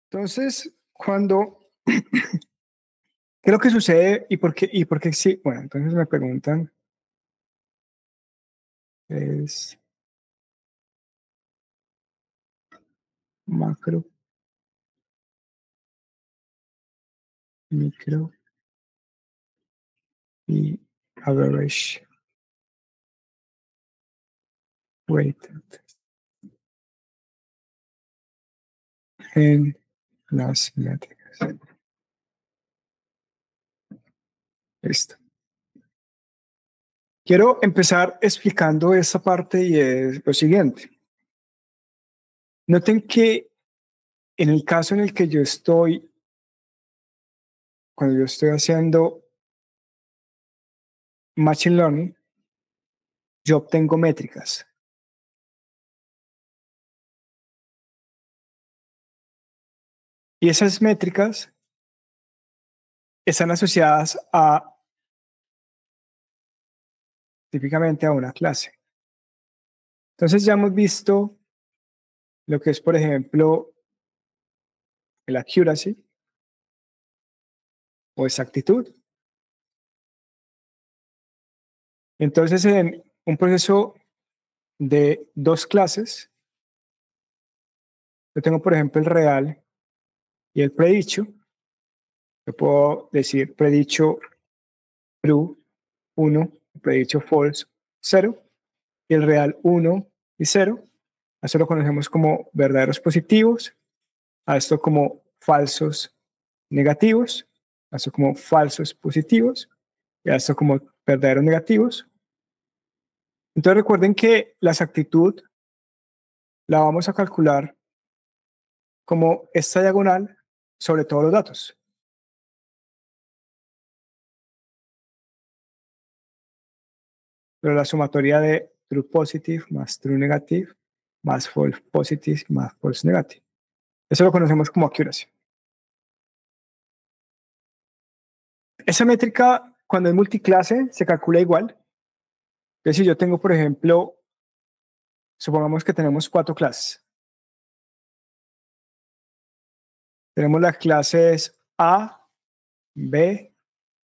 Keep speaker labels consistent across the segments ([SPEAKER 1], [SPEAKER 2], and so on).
[SPEAKER 1] Entonces, cuando, ¿qué es lo que sucede y por qué sí? Bueno, entonces me preguntan, es macro, micro y average weighted en las métricas. Listo. Quiero empezar explicando esta parte y es lo siguiente. Noten que en el caso en el que yo estoy, cuando yo estoy haciendo Machine Learning, yo obtengo métricas. Y esas métricas están asociadas a típicamente a una clase. Entonces ya hemos visto lo que es, por ejemplo, el accuracy o exactitud. Entonces, en un proceso de dos clases, yo tengo, por ejemplo, el real y el predicho. Yo puedo decir predicho true 1, predicho false 0, y el real 1 y 0. A eso lo conocemos como verdaderos positivos, a esto como falsos negativos, a esto como falsos positivos, y a esto como verdaderos negativos. Entonces recuerden que la exactitud la vamos a calcular como esta diagonal sobre todos los datos. Pero la sumatoria de true positive más true negative más false positive más false negative. Eso lo conocemos como accuracy. Esa métrica, cuando es multiclase, se calcula igual. Entonces, si yo tengo, por ejemplo, supongamos que tenemos 4 clases. Tenemos las clases A, B,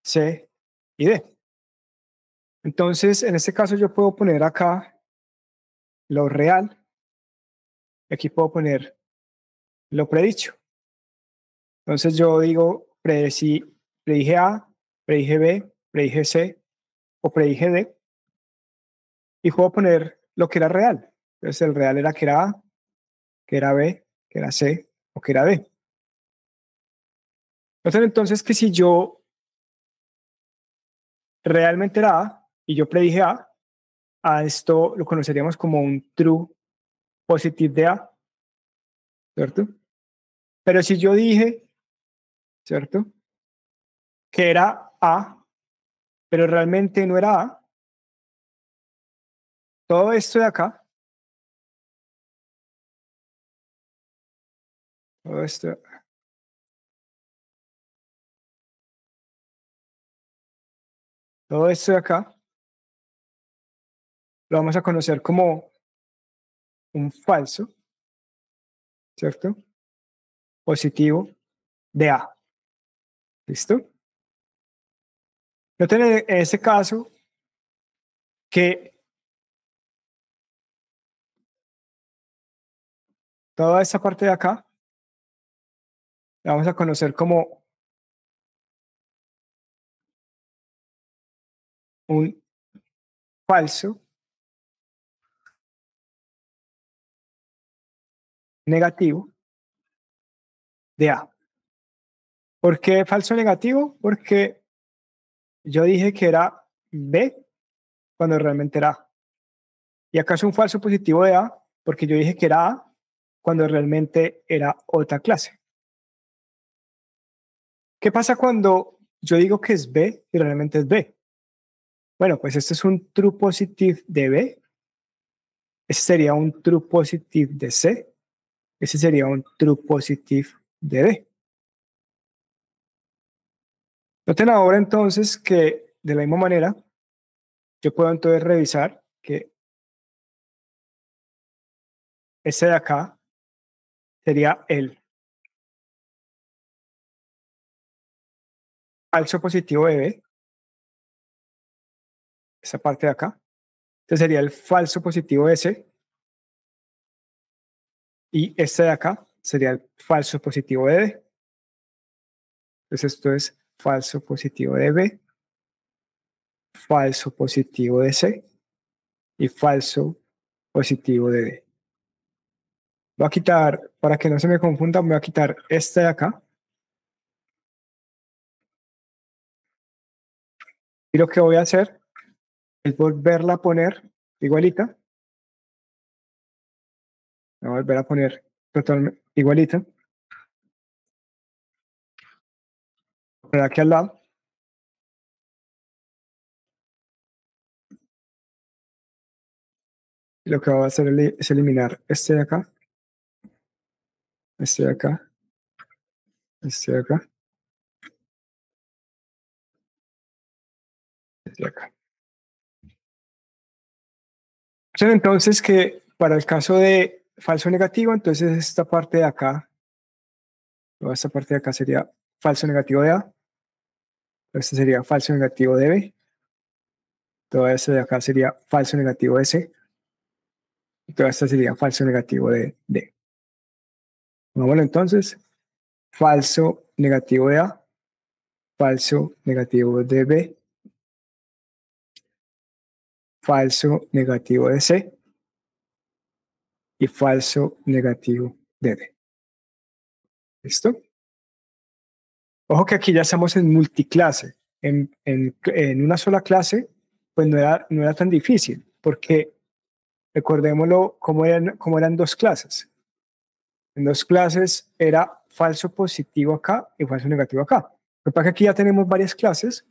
[SPEAKER 1] C y D. Entonces, en este caso yo puedo poner acá lo real. Aquí puedo poner lo predicho. Entonces yo digo, predije A, predije B, predije C o predije D y puedo poner lo que era real. Entonces el real era que era A, que era B, que era C o que era D. Entonces que si yo realmente era A y yo predije a esto lo conoceríamos como un true positive de A, ¿cierto? Pero si yo dije, ¿cierto? Que era A, pero realmente no era A, todo esto de acá, todo esto, todo esto de acá, lo vamos a conocer como un falso, ¿cierto? Positivo de A. ¿Listo? Noten en este caso que toda esta parte de acá la vamos a conocer como un falso negativo de A. ¿Por qué falso negativo? Porque yo dije que era B cuando realmente era A. Y acá es un falso positivo de A porque yo dije que era A cuando realmente era otra clase. ¿Qué pasa cuando yo digo que es B y realmente es B? Bueno, pues este es un true positive de B. Este sería un true positive de C. Ese sería un true positive de D. Noten ahora entonces que de la misma manera yo puedo entonces revisar que este de acá sería el falso positivo de B, esa parte de acá. Este sería el falso positivo de C. Y este de acá sería el falso positivo de D. Entonces esto es falso positivo de B, falso positivo de C y falso positivo de D. Voy a quitar, para que no se me confunda, voy a quitar este de acá. Y lo que voy a hacer es volverla a poner igualita. Voy a volver a poner totalmente igualita. Poner aquí al lado. Y lo que voy a hacer es eliminar este de acá, este de acá, este de acá, este de acá. Entonces que para el caso de falso negativo, entonces esta parte de acá, toda esta parte de acá sería falso negativo de A, este sería falso negativo de B, toda esta de acá sería falso negativo de C, y toda esta sería falso negativo de D. Bueno, entonces, falso negativo de A, falso negativo de B, falso negativo de C y falso negativo de D. ¿Listo? Ojo que aquí ya estamos en multiclase. En una sola clase, pues no era tan difícil, porque recordémoslo como eran dos clases. En dos clases era falso positivo acá y falso negativo acá. Lo que pasa es que aquí ya tenemos varias clases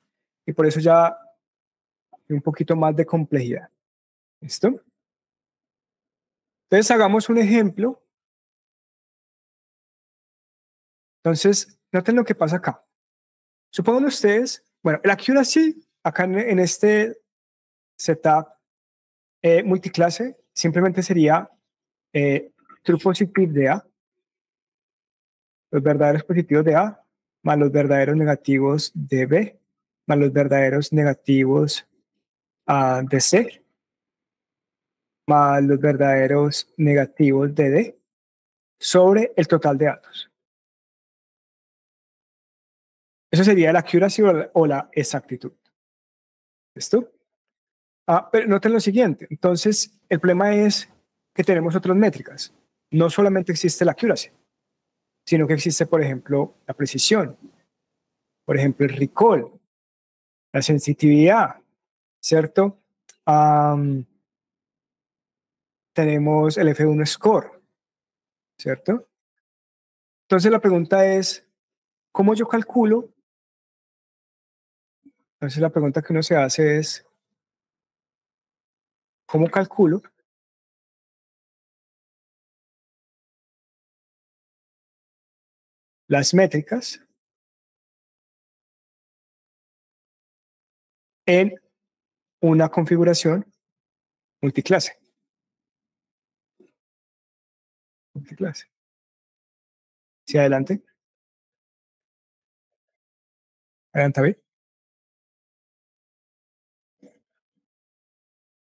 [SPEAKER 1] y por eso ya hay un poquito más de complejidad. ¿Listo? Entonces hagamos un ejemplo. Entonces, noten lo que pasa acá. Supongan ustedes, bueno, el accuracy acá en este setup multiclase simplemente sería true positive de A, los verdaderos positivos de A, más los verdaderos negativos de B, más los verdaderos negativos de C, más los verdaderos negativos de D, sobre el total de datos. Eso sería la accuracy o la exactitud. ¿Listo? Pero noten lo siguiente. Entonces, el problema es que tenemos otras métricas. No solamente existe la accuracy, sino que existe, por ejemplo, la precisión, por ejemplo, el recall, la sensitividad, ¿cierto? Tenemos el F1 score, ¿cierto? Entonces, la pregunta es, ¿cómo yo calculo? Entonces, la pregunta que uno se hace es, ¿cómo calculo las métricas en una configuración multiclase? Multiclase. Sí, adelante. Adelante, David.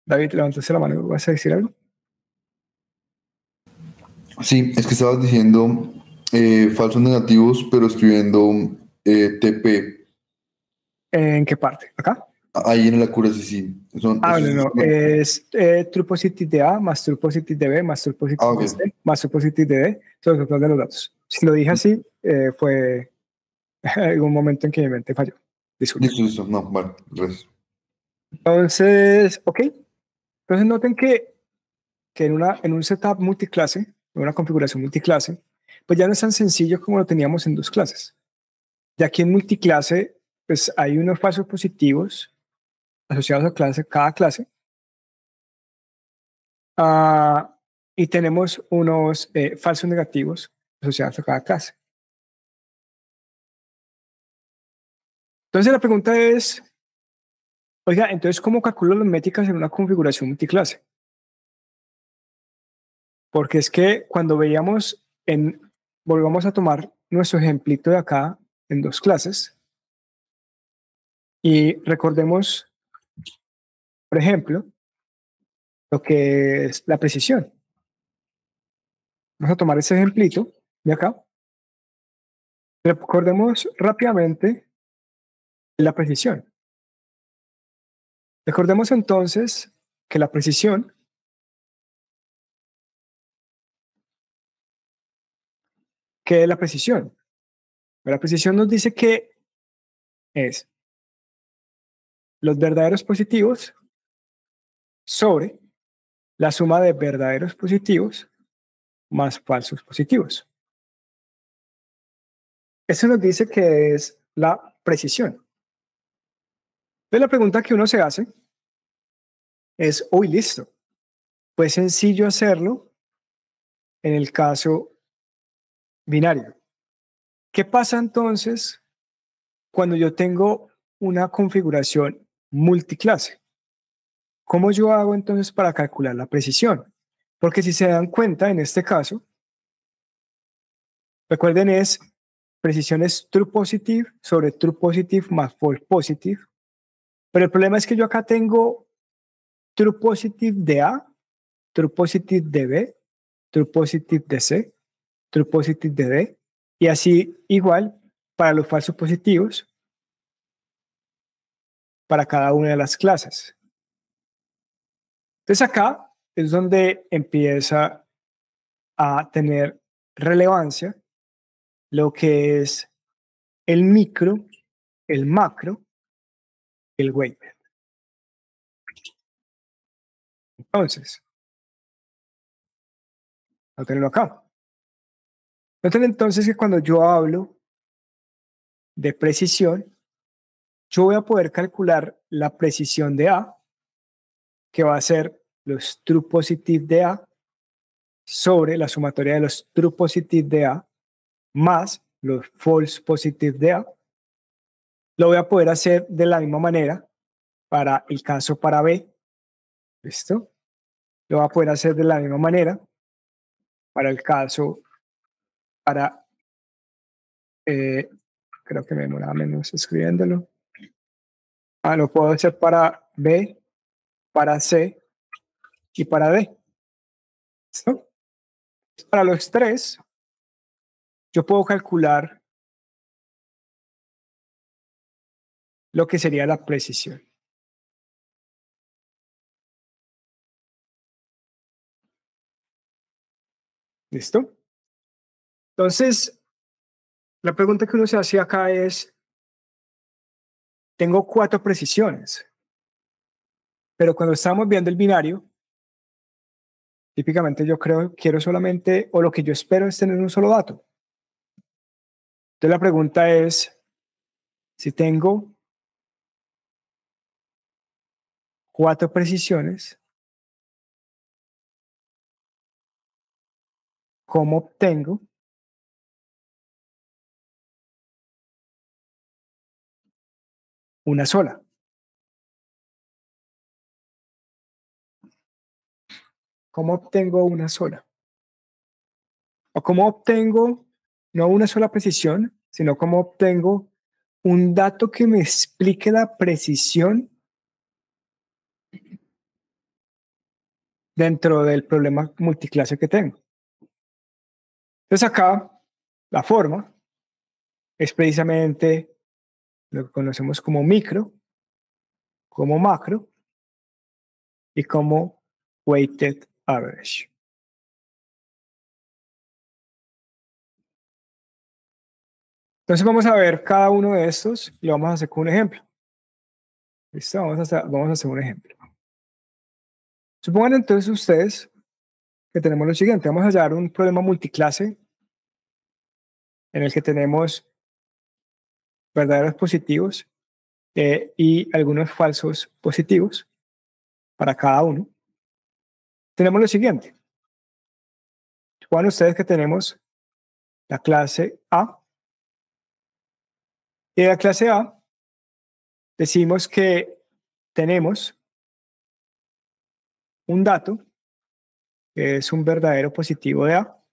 [SPEAKER 1] David, levantaste la mano. ¿Vas a decir algo?
[SPEAKER 2] Sí, es que estabas diciendo falsos negativos, pero escribiendo TP.
[SPEAKER 1] ¿En qué parte? ¿Acá?
[SPEAKER 2] Ahí en el accuracy, sí.
[SPEAKER 1] No, no. Es true positive de A más true positive de B más true positive de
[SPEAKER 2] Ok.
[SPEAKER 1] C más true positive de D sobre el total de los datos. Si lo dije así, fue algún momento en que mi mente falló. Disculpe.
[SPEAKER 2] Listo. No, vale, gracias.
[SPEAKER 1] Entonces, ok. Entonces noten que en un setup multiclase, en una configuración multiclase, pues ya no es tan sencillo como lo teníamos en dos clases. Ya aquí en multiclase, pues hay unos falsos positivos asociados a cada clase. Y tenemos unos falsos negativos asociados a cada clase. Entonces la pregunta es, oiga, entonces ¿cómo calculo las métricas en una configuración multiclase? Porque es que cuando veíamos volvamos a tomar nuestro ejemplito de acá en dos clases, Y recordemos, por ejemplo, lo que es la precisión. Vamos a tomar ese ejemplito de acá. Recordemos rápidamente la precisión. Recordemos entonces que la precisión ¿qué es la precisión? La precisión nos dice que es los verdaderos positivos sobre la suma de verdaderos positivos más falsos positivos. Eso nos dice que es la precisión. Entonces la pregunta que uno se hace es, uy, listo, pues sencillo hacerlo en el caso binario. ¿Qué pasa entonces cuando yo tengo una configuración multiclase? ¿Cómo yo hago entonces para calcular la precisión? Porque si se dan cuenta, en este caso, recuerden es precisión es true positive sobre true positive más false positive. Pero el problema es que yo acá tengo true positive de A, true positive de B, true positive de C, true positive de D, y así igual para los falsos positivos para cada una de las clases. Entonces acá es donde empieza a tener relevancia lo que es el micro, el macro, el weighted. Entonces, a tenerlo acá. Noten entonces que cuando yo hablo de precisión, yo voy a poder calcular la precisión de A, que va a ser los true positive de A, sobre la sumatoria de los true positive de A, más los false positive de A. Lo voy a poder hacer de la misma manera para el caso para B. ¿Listo? Lo voy a poder hacer de la misma manera para el caso para, creo que me demoraba menos escribiéndolo. Lo puedo hacer para B, para C y para D. ¿Listo? Para los tres, yo puedo calcular lo que sería la precisión. ¿Listo? Entonces, la pregunta que uno se hace acá es, tengo 4 precisiones, pero cuando estamos viendo el binario, típicamente yo quiero solamente, o lo que yo espero es tener un solo dato. Entonces la pregunta es, si tengo 4 precisiones, ¿cómo obtengo una sola? ¿Cómo obtengo una sola? ¿O cómo obtengo no una sola precisión, sino cómo obtengo un dato que me explique la precisión dentro del problema multiclase que tengo? Entonces acá la forma es precisamente lo que conocemos como micro, como macro y como weighted average. Entonces vamos a ver cada uno de estos y lo vamos a hacer con un ejemplo. ¿Listo? Vamos a hacer un ejemplo. Supongan entonces ustedes que tenemos lo siguiente. Vamos a hallar un problema multiclase en el que tenemos verdaderos positivos y algunos falsos positivos para cada uno. Tenemos lo siguiente. Supongan ustedes que tenemos la clase A. Y de la clase A decimos que tenemos un dato que es un verdadero positivo de A.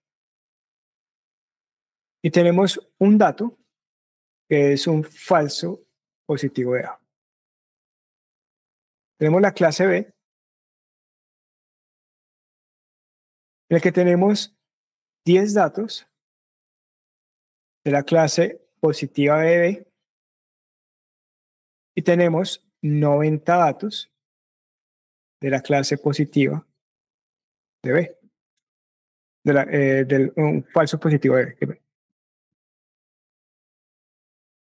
[SPEAKER 1] Y tenemos un dato que es un falso positivo de A. Tenemos la clase B, en la que tenemos 10 datos de la clase positiva de B y tenemos 90 datos de la clase positiva de B, del un falso positivo de B.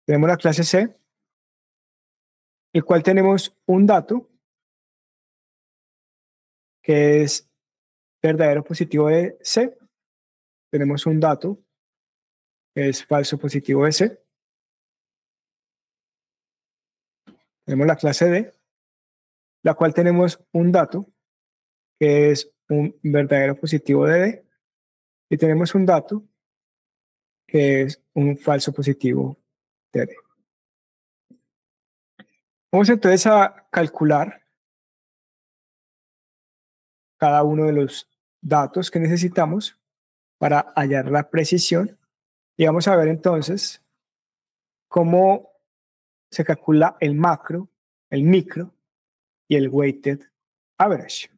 [SPEAKER 1] Tenemos la clase C, el cual tenemos un dato que es verdadero positivo de C. Tenemos un dato que es falso positivo de C. Tenemos la clase D, la cual tenemos un dato que es un verdadero positivo de D. Y tenemos un dato que es un falso positivo de D. Vamos entonces a calcular cada uno de los datos que necesitamos para hallar la precisión. Y vamos a ver entonces cómo se calcula el macro, el micro y el weighted average.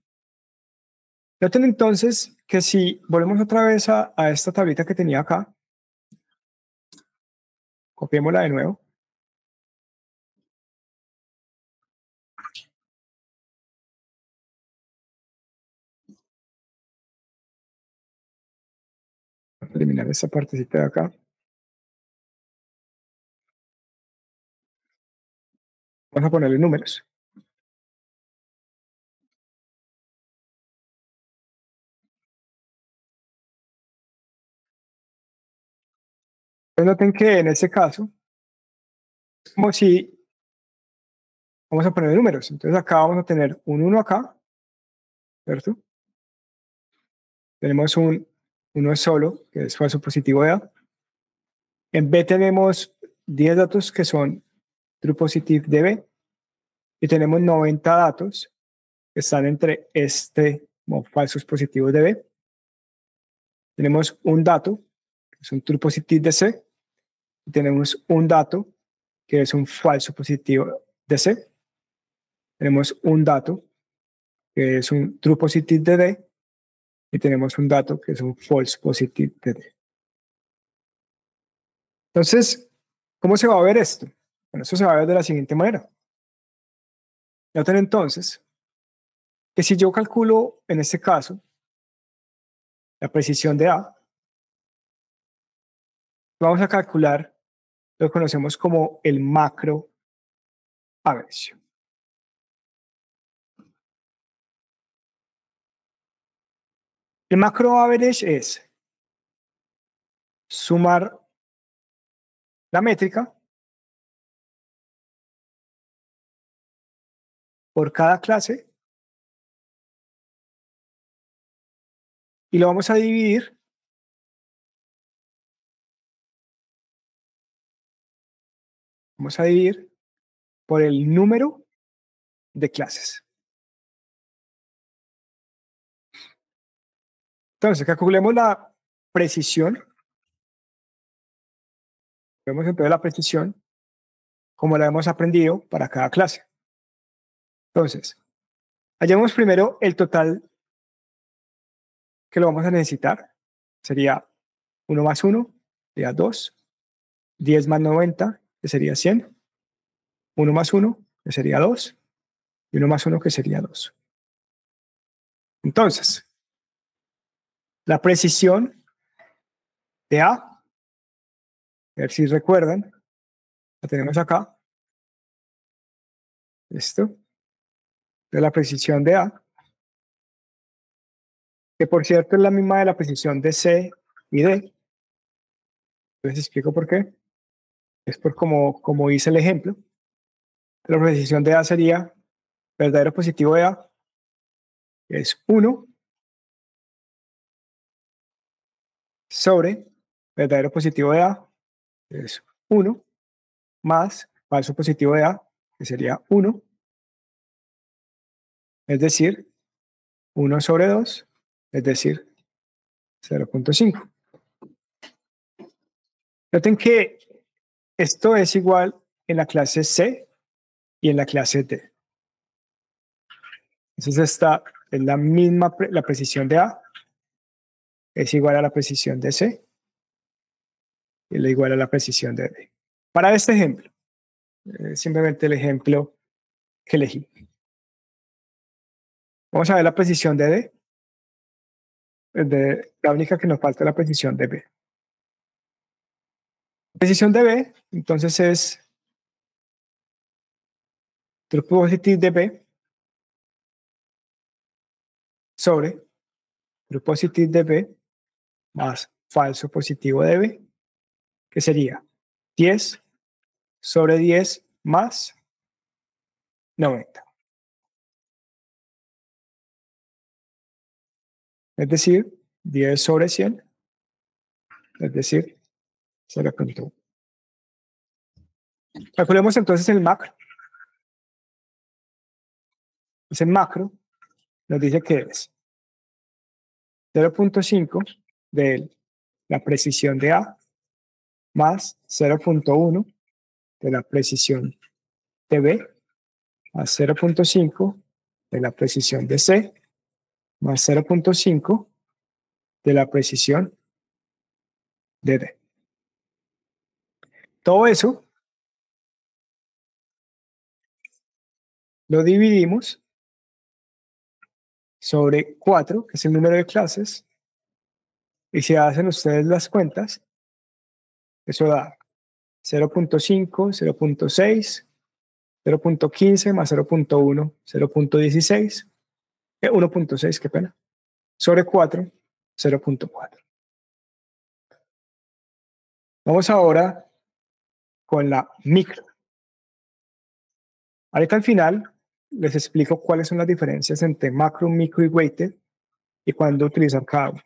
[SPEAKER 1] Noten entonces que si volvemos otra vez a esta tablita que tenía acá, copiémosla de nuevo. Vamos a eliminar esta partecita de acá. Vamos a ponerle números. Entonces noten que en este caso, es como si vamos a poner números. Entonces acá vamos a tener un 1 acá, ¿cierto? Tenemos un 1 solo, que es falso positivo de A. En B tenemos 10 datos que son true positive de B. Y tenemos 90 datos que están entre como falsos positivos de B. Tenemos un dato, que es un true positive de C. Y tenemos un dato, que es un falso positivo de C. Tenemos un dato, que es un true positive de D. Y tenemos un dato, que es un false positive de D. Entonces, ¿cómo se va a ver esto? Bueno, esto se va a ver de la siguiente manera. Noten entonces que si yo calculo, en este caso, la precisión de A, vamos a calcular lo que conocemos como el macro average. El macro average es sumar la métrica por cada clase y lo vamos a dividir por el número de clases. Entonces, calculemos la precisión. Vemos entonces la precisión como la hemos aprendido para cada clase. Entonces, hallemos primero el total que lo vamos a necesitar. Sería 1 más 1, sería 2. 10 más 90, que sería 100. 1 más 1, que sería 2. Y 1 más 1, que sería 2. Entonces, la precisión de A, ver si recuerdan, la tenemos acá. Esto, de la precisión de A, que por cierto es la misma de la precisión de C y D. Les explico por qué. Es por como hice el ejemplo. La precisión de A sería verdadero positivo de A, que es 1, sobre verdadero positivo de A, que es 1, más falso positivo de A, que sería 1, es decir, 1 sobre 2, es decir, 0.5. Noten que esto es igual en la clase C y en la clase D. Entonces esta es la misma, la precisión de A es igual a la precisión de C y es igual a la precisión de D. Para este ejemplo, simplemente el ejemplo que elegí. Vamos a ver la precisión de D. La única que nos falta es la precisión de B. La precisión de B, entonces es true positive de B sobre true positive de B más falso positivo de B, que sería 10 sobre 10 más 90. Es decir, 10 sobre 100, es decir, 0.1. Calculemos entonces el macro. Ese macro nos dice que es 0.5 de la precisión de A más 0.1 de la precisión de B más 0.5 de la precisión de C más 0.5 de la precisión de D. Todo eso lo dividimos sobre 4, que es el número de clases, y si hacen ustedes las cuentas, eso da 0.5, 0.6, 0.15 más 0.1, 0.16, 1.6, qué pena, sobre 4, 0.4. Vamos ahora con la micro. Ahorita al final les explico cuáles son las diferencias entre macro, micro y weighted y cuándo utilizar cada uno.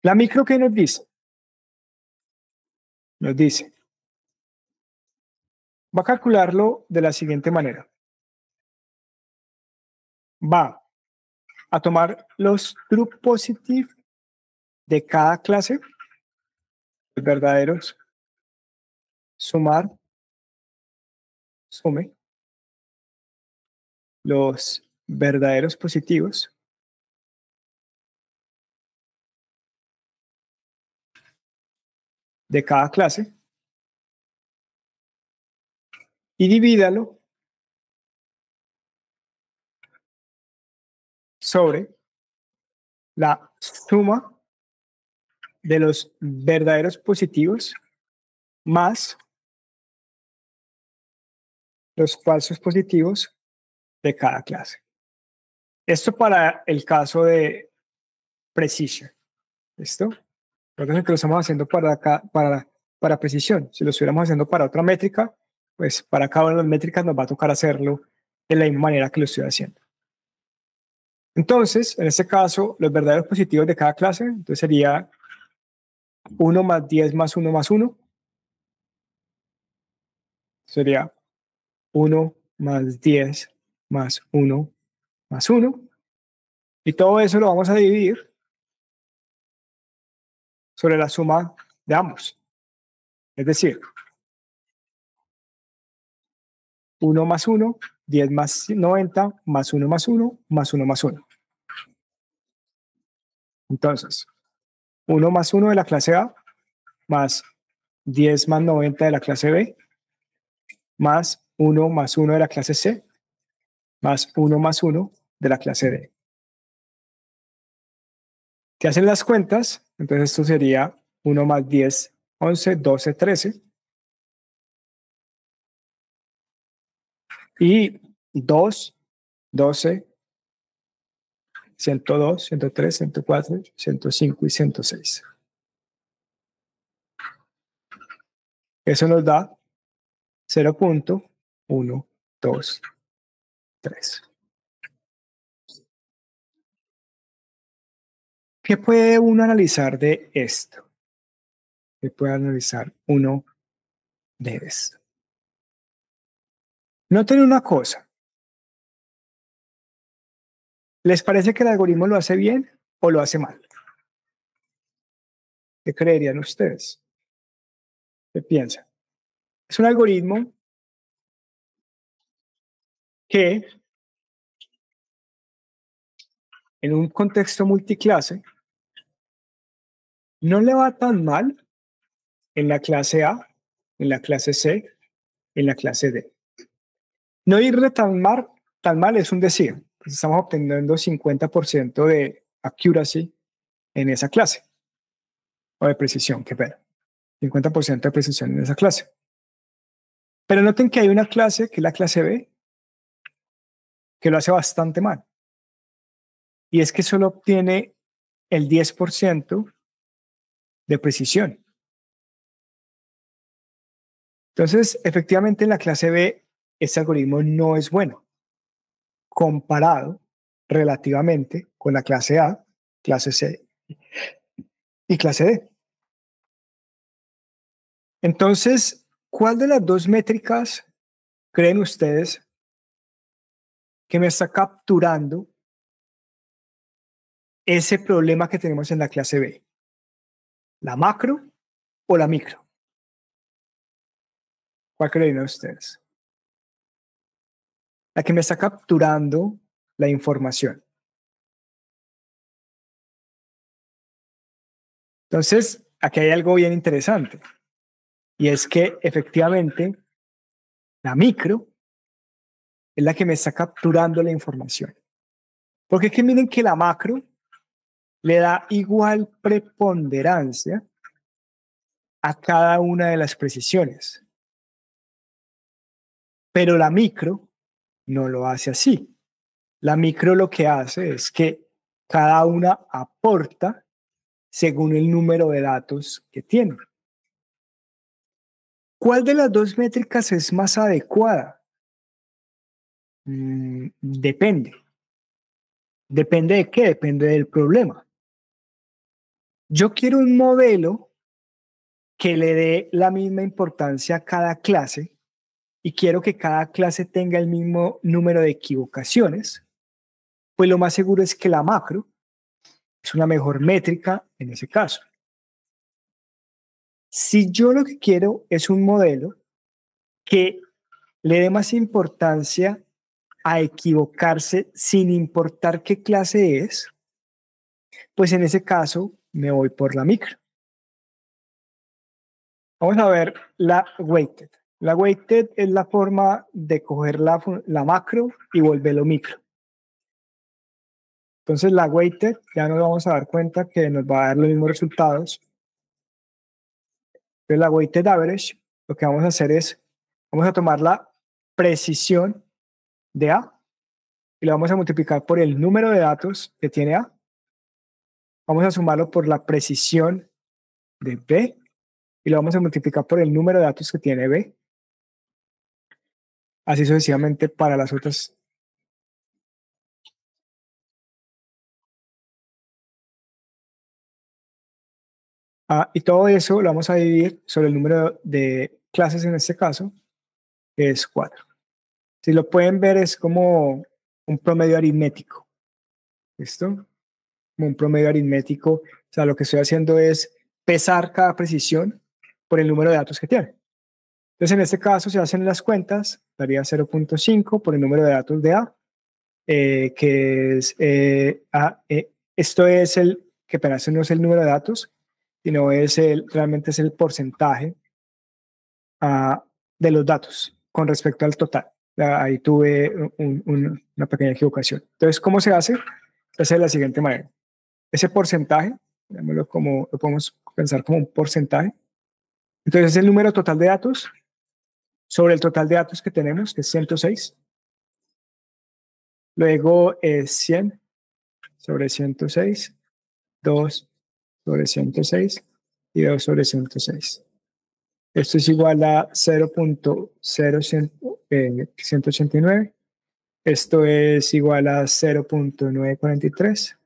[SPEAKER 1] La micro, ¿qué nos dice? Nos dice, va a calcularlo de la siguiente manera. Va a tomar los true positive de cada clase, los verdaderos, sumar, sume, los verdaderos positivos de cada clase y divídalo sobre la suma de los verdaderos positivos más los falsos positivos de cada clase. Esto para el caso de precision. ¿Listo? Recuerden que lo estamos haciendo para precisión. Si lo estuviéramos haciendo para otra métrica, pues para cada una de las métricas nos va a tocar hacerlo de la misma manera que lo estoy haciendo. Entonces, en este caso, los verdaderos positivos de cada clase, entonces sería 1 más 10 más 1 más 1. Sería 1 más 10 más 1 más 1. Y todo eso lo vamos a dividir sobre la suma de ambos. Es decir, 1 más 1, 10 más 90, más 1 más 1, más 1 más 1. Entonces, 1 más 1 de la clase A, más 10 más 90 de la clase B, más 1 más 1 de la clase C, más 1 más 1 de la clase D. Si hacen las cuentas, entonces esto sería 1 más 10, 11, 12, 13. Y 2, 12, 102, 103, 104, 105 y 106. Eso nos da 0.123. ¿Qué puede uno analizar de esto? ¿Qué puede analizar uno de esto? Noten una cosa. ¿Les parece que el algoritmo lo hace bien o lo hace mal? ¿Qué creerían ustedes? ¿Qué piensan? Es un algoritmo que en un contexto multiclase no le va tan mal en la clase A, en la clase C, en la clase D. No irle tan mal es un decir, pues estamos obteniendo 50% de accuracy en esa clase, o de precisión, qué pena, 50% de precisión en esa clase. Pero noten que hay una clase, que es la clase B, que lo hace bastante mal. Y es que solo obtiene el 10% de precisión. Entonces, efectivamente, en la clase B, este algoritmo no es bueno, comparado relativamente con la clase A, clase C y clase D. Entonces, ¿cuál de las dos métricas creen ustedes que me está capturando ese problema que tenemos en la clase B? ¿La macro o la micro? ¿Cuál creen ustedes? La que me está capturando la información. Entonces, aquí hay algo bien interesante, y es que efectivamente la micro es la que me está capturando la información. Porque es que miren que la macro le da igual preponderancia a cada una de las precisiones, pero la micro no lo hace así. La micro lo que hace es que cada una aporta según el número de datos que tiene. ¿Cuál de las dos métricas es más adecuada? Depende. ¿Depende de qué? Depende del problema. Yo quiero un modelo que le dé la misma importancia a cada clase y quiero que cada clase tenga el mismo número de equivocaciones, pues lo más seguro es que la macro es una mejor métrica en ese caso. Si yo lo que quiero es un modelo que le dé más importancia a equivocarse sin importar qué clase es, pues en ese caso me voy por la micro. Vamos a ver la weighted. La weighted es la forma de coger la macro y volverlo micro. Entonces la weighted ya nos vamos a dar cuenta que nos va a dar los mismos resultados. Entonces la weighted average, lo que vamos a hacer es, vamos a tomar la precisión de A y lo vamos a multiplicar por el número de datos que tiene A. Vamos a sumarlo por la precisión de B y lo vamos a multiplicar por el número de datos que tiene B. Así sucesivamente para las otras. Y todo eso lo vamos a dividir sobre el número de clases en este caso, que es 4. Si lo pueden ver, es como un promedio aritmético. ¿Listo? Como un promedio aritmético. O sea, lo que estoy haciendo es pesar cada precisión por el número de datos que tiene. Entonces, en este caso, si hacen las cuentas, daría 0.5 por el número de datos de A, que es esto es que pero no es el número de datos, sino realmente es el porcentaje de los datos con respecto al total. Ahí tuve una pequeña equivocación. Entonces, ¿cómo se hace? Se hace de la siguiente manera. Ese porcentaje, lo podemos pensar como un porcentaje. Entonces, es el número total de datos sobre el total de datos que tenemos, que es 106. Luego es 100 sobre 106, 2 sobre 106 y 2 sobre 106. Esto es igual a 0.189. Esto es igual a 0.943.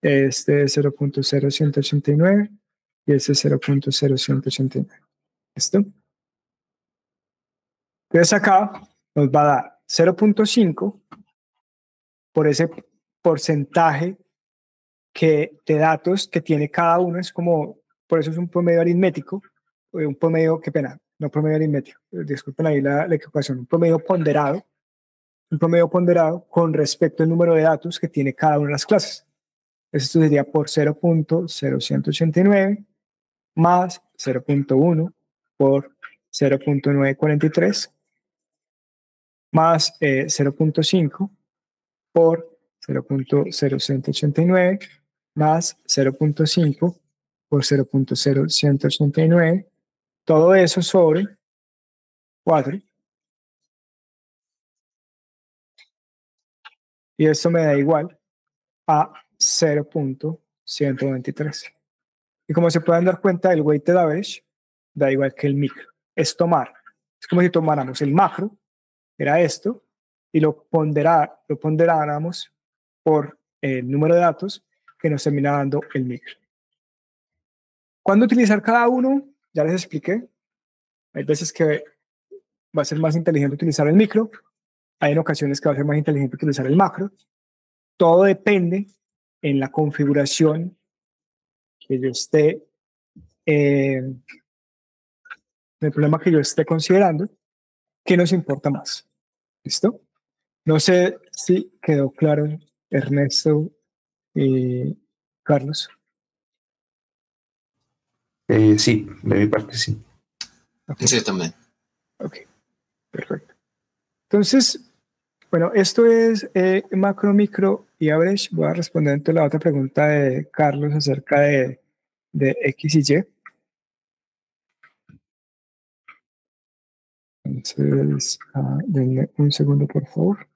[SPEAKER 1] Este es 0.0189 y este es 0.0189. ¿Listo? Entonces acá nos va a dar 0.5 por ese porcentaje de datos que tiene cada uno. Es como, por eso es un promedio aritmético, un promedio, qué pena, no promedio aritmético, disculpen ahí la equivocación, un promedio ponderado. un promedio ponderado con respecto al número de datos que tiene cada una de las clases. Esto sería por 0.0189 más 0.1 por 0.943 más 0.5 por 0.0189 más 0.5 por 0.0189. Todo eso sobre 4. Y esto me da igual a 0.123. Y como se pueden dar cuenta, el weighted average da igual que el micro. Es tomar. Es como si tomáramos el macro, era esto, y lo ponderáramos por el número de datos que nos termina dando el micro. ¿Cuándo utilizar cada uno? Ya les expliqué. Hay veces que va a ser más inteligente utilizar el micro. Hay en ocasiones que va a ser más inteligente utilizar el macro. Todo depende en la configuración que yo esté, el problema que yo esté considerando, ¿qué nos importa más? ¿Listo? No sé si quedó claro, Ernesto y Carlos.
[SPEAKER 3] Sí, de mi parte sí.
[SPEAKER 1] Okay.
[SPEAKER 4] Sí, también.
[SPEAKER 1] Ok, perfecto. Entonces, bueno, esto es macro, micro y average. Voy a responder entonces la otra pregunta de Carlos acerca de X y Y. Entonces, denme un segundo, por favor.